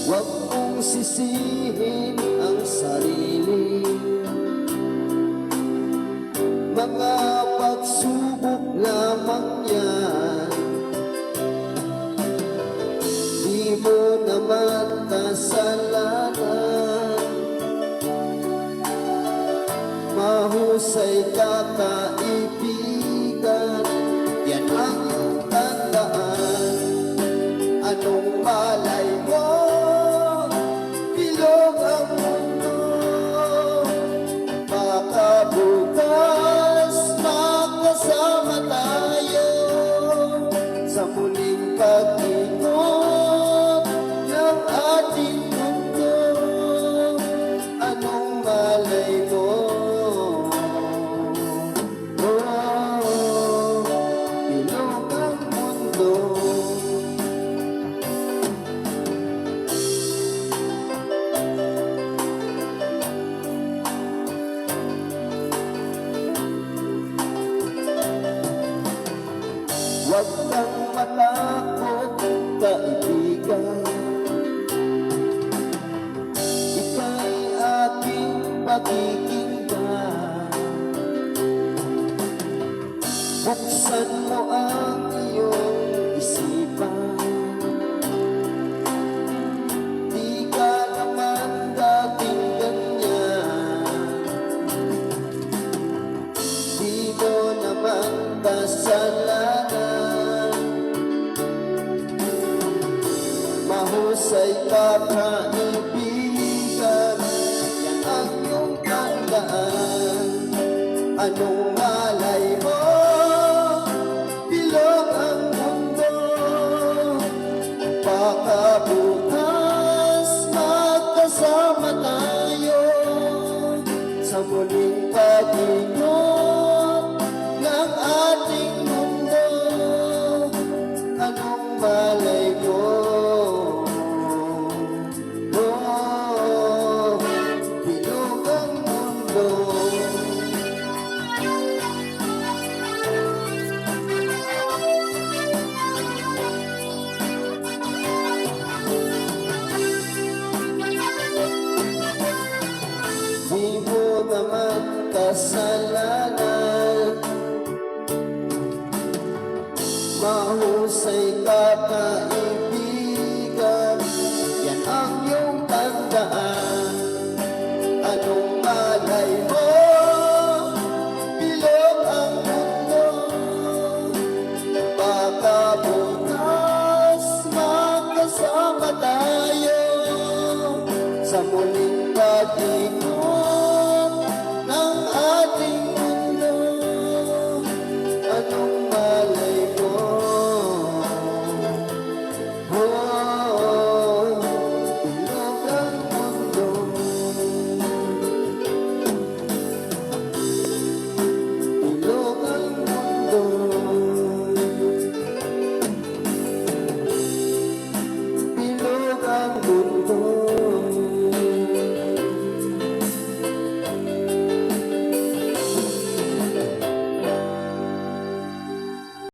Huwag mong sisihin ang sarili, mga pagsubok lamang yan. Di mo naman kasalanan, mahusay ka kaibigan, yan ang iyong tandaan. Anong malay mo, bilog ang mundo, baka bukas magkasama tayo sa muling pag-ikot ng ating mundo. Anong malay mo, bilog ang mundo. Huwag kang matakot, kaibigan, ika'y aking pakikinggan. Buksan mo ang iyong isipan, di ka naman dating ganyan. Di mo naman kasalanan, mahusay ka kaibigan, yan ang iyong tandaan. Anong malay mo, bilog ang mundo, baka bukas magkasama tayo sa muling pag-ikot